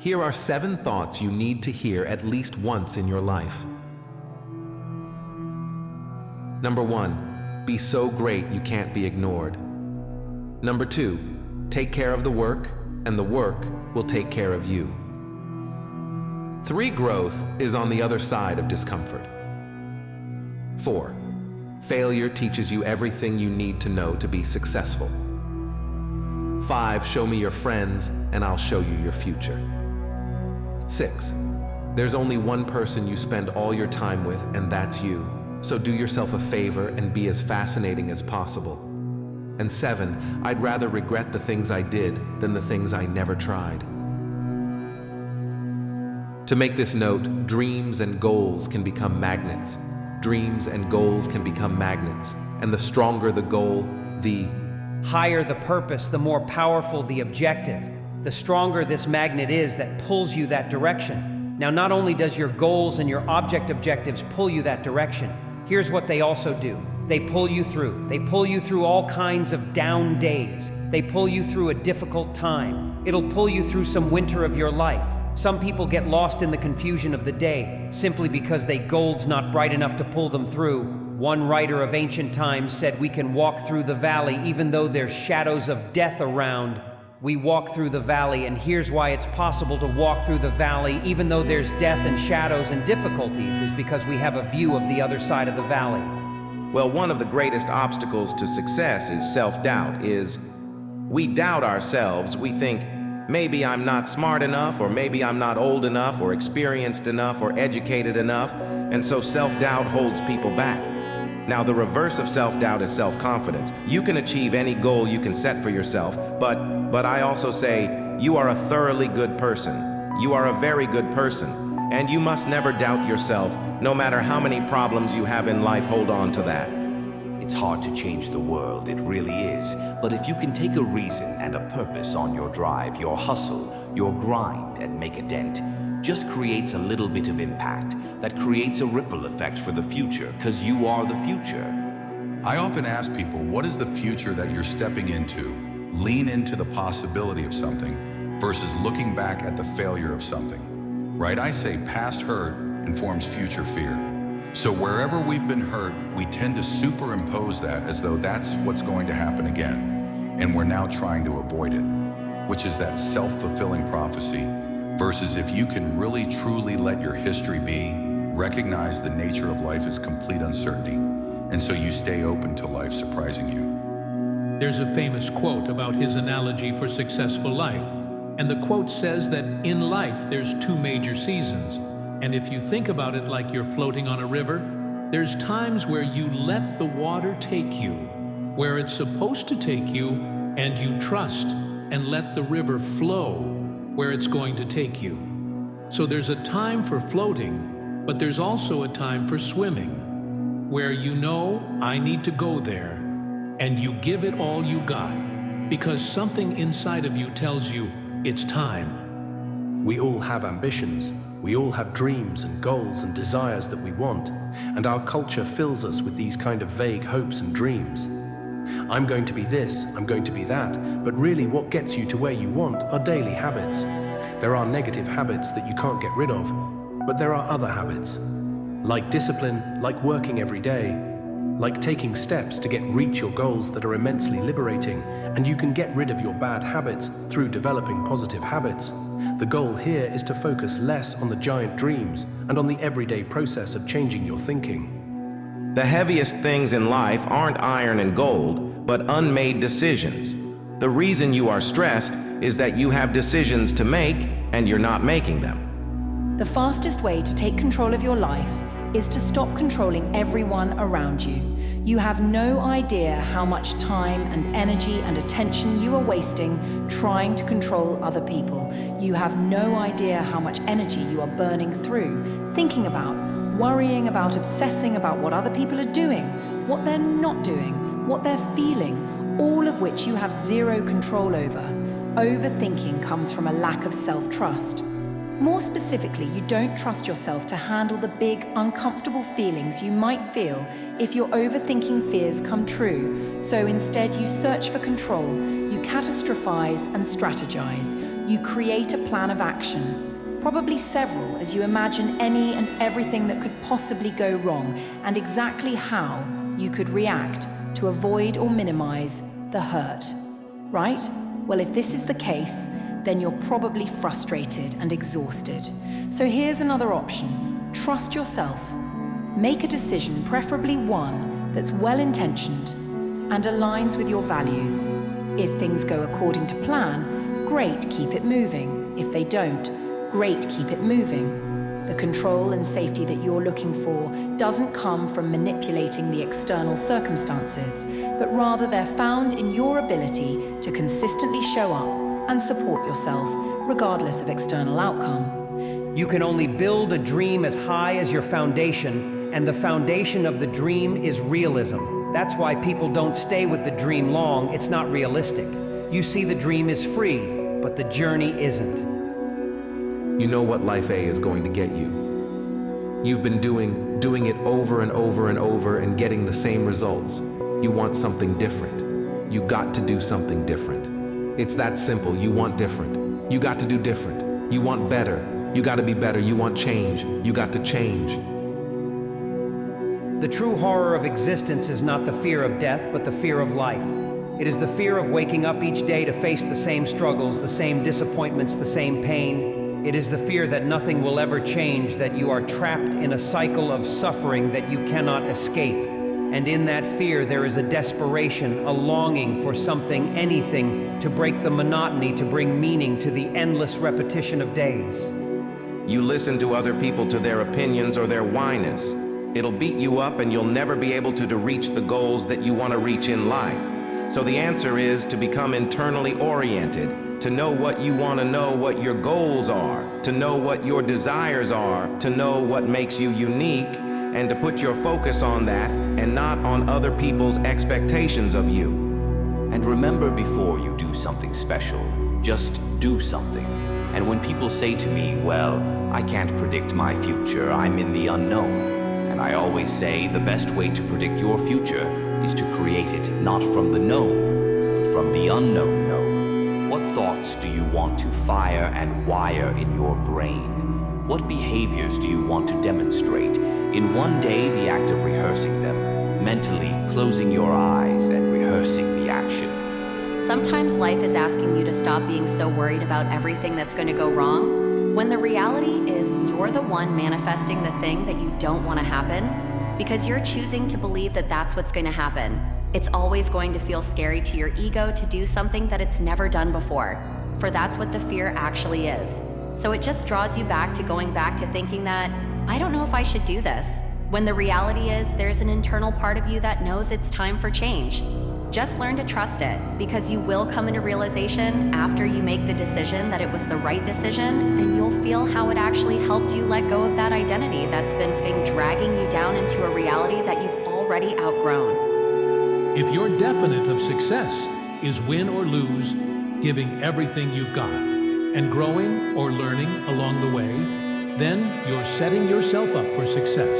Here are 7 thoughts you need to hear at least once in your life. Number 1, be so great you can't be ignored. Number 2, take care of the work, and the work will take care of you. 3, growth is on the other side of discomfort. 4, failure teaches you everything you need to know to be successful. 5, show me your friends, and I'll show you your future. 6, there's only one person you spend all your time with, and that's you. So do yourself a favor and be as fascinating as possible. And 7, I'd rather regret the things I did than the things I never tried. To make this note, dreams and goals can become magnets. Dreams and goals can become magnets. And the stronger the goal, the higher the purpose, the more powerful the objective. The stronger this magnet is that pulls you that direction. Now, not only does your goals and your objectives pull you that direction, here's what they also do. They pull you through. They pull you through all kinds of down days. They pull you through a difficult time. It'll pull you through some winter of your life. Some people get lost in the confusion of the day simply because their goal's not bright enough to pull them through. One writer of ancient times said we can walk through the valley even though there's shadows of death around. We walk through the valley, and here's why it's possible to walk through the valley even though there's death and shadows and difficulties, is because we have a view of the other side of the valley. Well, one of the greatest obstacles to success is self-doubt. We doubt ourselves. We think, maybe I'm not smart enough, or maybe I'm not old enough, or experienced enough, or educated enough, and so self-doubt holds people back. Now, the reverse of self-doubt is self-confidence. You can achieve any goal you can set for yourself, but I also say, you are a thoroughly good person. You are a very good person, and you must never doubt yourself. No matter how many problems you have in life, hold on to that. It's hard to change the world, it really is. But if you can take a reason and a purpose on your drive, your hustle, your grind, and make a dent, just creates a little bit of impact that creates a ripple effect for the future, because you are the future. I often ask people, what is the future that you're stepping into? Lean into the possibility of something versus looking back at the failure of something, right? I say past hurt informs future fear. So wherever we've been hurt, we tend to superimpose that as though that's what's going to happen again. And we're now trying to avoid it, which is that self-fulfilling prophecy. Versus if you can really truly let your history be, recognize the nature of life is complete uncertainty, and so you stay open to life surprising you. There's a famous quote about his analogy for successful life, and the quote says that in life there's 2 major seasons, and if you think about it like you're floating on a river, there's times where you let the water take you where it's supposed to take you, and you trust and let the river flow where it's going to take you. So there's a time for floating, but there's also a time for swimming, where you know, I need to go there, and you give it all you got, because something inside of you tells you it's time. We all have ambitions. We all have dreams and goals and desires that we want, and our culture fills us with these kind of vague hopes and dreams. I'm going to be this, I'm going to be that, but really what gets you to where you want are daily habits. There are negative habits that you can't get rid of, but there are other habits, like discipline, like working every day, like taking steps to reach your goals that are immensely liberating, and you can get rid of your bad habits through developing positive habits. The goal here is to focus less on the giant dreams and on the everyday process of changing your thinking. The heaviest things in life aren't iron and gold, but unmade decisions. The reason you are stressed is that you have decisions to make and you're not making them. The fastest way to take control of your life is to stop controlling everyone around you. You have no idea how much time and energy and attention you are wasting trying to control other people. You have no idea how much energy you are burning through, thinking about, worrying about, obsessing about what other people are doing, what they're not doing, what they're feeling, all of which you have zero control over. Overthinking comes from a lack of self-trust. More specifically, you don't trust yourself to handle the big, uncomfortable feelings you might feel if your overthinking fears come true. So instead, you search for control. You catastrophize and strategize. You create a plan of action, probably several, as you imagine any and everything that could possibly go wrong and exactly how you could react to avoid or minimize the hurt. Right? Well, if this is the case, then you're probably frustrated and exhausted. So here's another option. Trust yourself. Make a decision, preferably one that's well-intentioned and aligns with your values. If things go according to plan, great, keep it moving. If they don't, great, keep it moving. The control and safety that you're looking for doesn't come from manipulating the external circumstances, but rather they're found in your ability to consistently show up and support yourself, regardless of external outcome. You can only build a dream as high as your foundation, and the foundation of the dream is realism. That's why people don't stay with the dream long. It's not realistic. You see, the dream is free, but the journey isn't. You know what life A is going to get you. You've been doing it over and over and over and getting the same results. You want something different. You got to do something different. It's that simple. You want different. You got to do different. You want better. You got to be better. You want change. You got to change. The true horror of existence is not the fear of death, but the fear of life. It is the fear of waking up each day to face the same struggles, the same disappointments, the same pain. It is the fear that nothing will ever change, that you are trapped in a cycle of suffering that you cannot escape. And in that fear, there is a desperation, a longing for something, anything, to break the monotony, to bring meaning to the endless repetition of days. You listen to other people, to their opinions or their whiness. It'll beat you up and you'll never be able to reach the goals that you want to reach in life. So the answer is to become internally oriented, to know what you want to know, what your goals are, to know what your desires are, to know what makes you unique, and to put your focus on that and not on other people's expectations of you. And remember, before you do something special, just do something. And when people say to me, well, I can't predict my future, I'm in the unknown. And I always say the best way to predict your future is to create it not from the known, but from the unknown known. What thoughts do you want to fire and wire in your brain? What behaviors do you want to demonstrate? In one day, the act of rehearsing them, mentally closing your eyes and rehearsing the action. Sometimes life is asking you to stop being so worried about everything that's going to go wrong, when the reality is you're the one manifesting the thing that you don't want to happen, because you're choosing to believe that that's what's going to happen. It's always going to feel scary to your ego to do something that it's never done before, for that's what the fear actually is. So it just draws you back to going back to thinking that, I don't know if I should do this, when the reality is there's an internal part of you that knows it's time for change. Just learn to trust it, because you will come into realization after you make the decision that it was the right decision, and you'll feel how it actually helped you let go of that identity that's been dragging you down into a reality that you've already outgrown. If your definite of success is win or lose, giving everything you've got, and growing or learning along the way, then you're setting yourself up for success.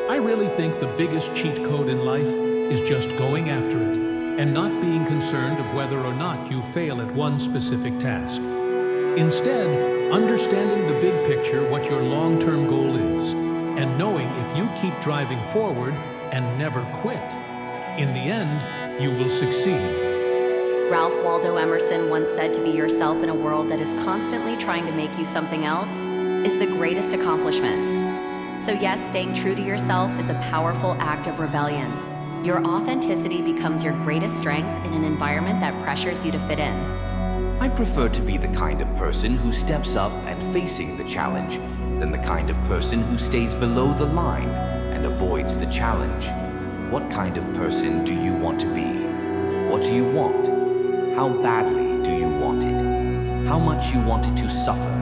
I really think the biggest cheat code in life is just going after it and not being concerned of whether or not you fail at one specific task. Instead, understanding the big picture, what your long-term goal is, and knowing if you keep driving forward and never quit, in the end, you will succeed. Ralph Waldo Emerson once said to be yourself in a world that is constantly trying to make you something else is the greatest accomplishment. So yes, staying true to yourself is a powerful act of rebellion. Your authenticity becomes your greatest strength in an environment that pressures you to fit in. I prefer to be the kind of person who steps up and facing the challenge than the kind of person who stays below the line and avoids the challenge. What kind of person do you want to be? What do you want? How badly do you want it? How much you want it to suffer?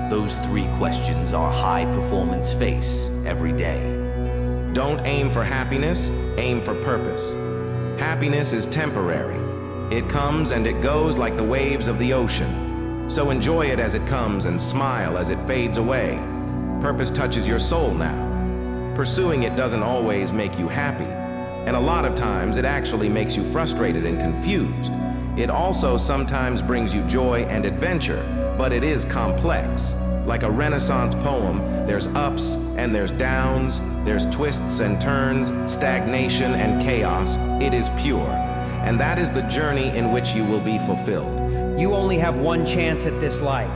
Those three questions our high performance face every day. Don't aim for happiness, aim for purpose. Happiness is temporary. It comes and it goes like the waves of the ocean. So enjoy it as it comes and smile as it fades away. Purpose touches your soul now. Pursuing it doesn't always make you happy. And a lot of times it actually makes you frustrated and confused. It also sometimes brings you joy and adventure, but it is complex. Like a Renaissance poem, there's ups and there's downs, there's twists and turns, stagnation and chaos. It is pure. And that is the journey in which you will be fulfilled. You only have one chance at this life.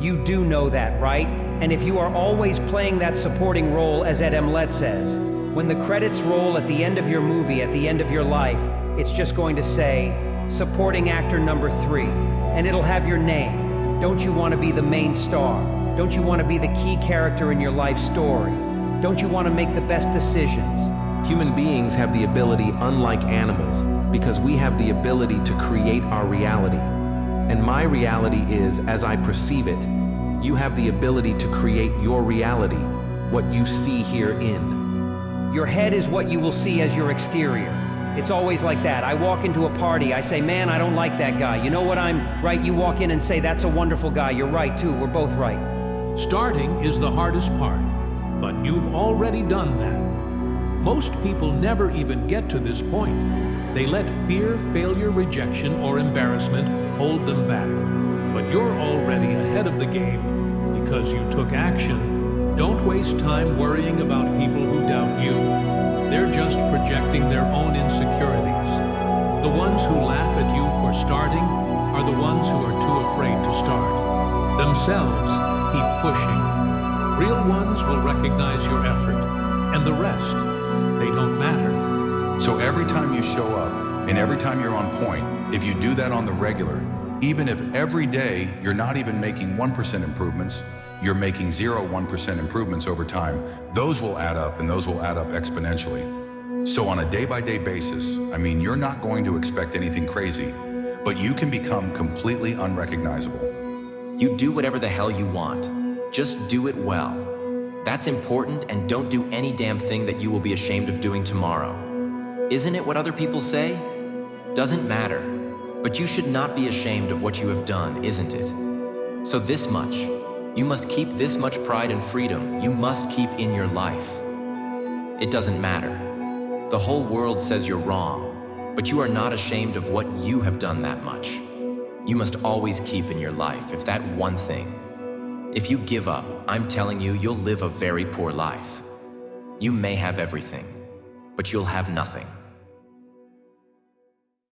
You do know that, right? And if you are always playing that supporting role, as Ed Emlet says, when the credits roll at the end of your movie, at the end of your life, it's just going to say, supporting actor number 3, and it'll have your name. Don't you want to be the main star? Don't you want to be the key character in your life story? Don't you want to make the best decisions? Human beings have the ability, unlike animals, because we have the ability to create our reality. And my reality is as I perceive it. You have the ability to create your reality, what you see herein. Your head is what you will see as your exterior. It's always like that. I walk into a party, I say, man, I don't like that guy. You know what, I'm right? You walk in and say, that's a wonderful guy. You're right, too. We're both right. Starting is the hardest part, but you've already done that. Most people never even get to this point. They let fear, failure, rejection, or embarrassment hold them back. But you're already ahead of the game because you took action. Don't waste time worrying about people who doubt you. They're just projecting their own insecurities. The ones who laugh at you for starting are the ones who are too afraid to start. Themselves keep pushing. Real ones will recognize your effort, and the rest, they don't matter. So every time you show up and every time you're on point, if you do that on the regular, even if every day you're not even making 1% improvements, you're making 1% improvements over time, those will add up and those will add up exponentially. So on a day-by-day basis, I mean, you're not going to expect anything crazy, but you can become completely unrecognizable. You do whatever the hell you want. Just do it well. That's important, and don't do any damn thing that you will be ashamed of doing tomorrow. Isn't it what other people say? Doesn't matter. But you should not be ashamed of what you have done, isn't it? So this much. You must keep this much pride and freedom. You must keep in your life. It doesn't matter. The whole world says you're wrong, but you are not ashamed of what you have done that much. You must always keep in your life, if that one thing. If you give up, I'm telling you, you'll live a very poor life. You may have everything, but you'll have nothing.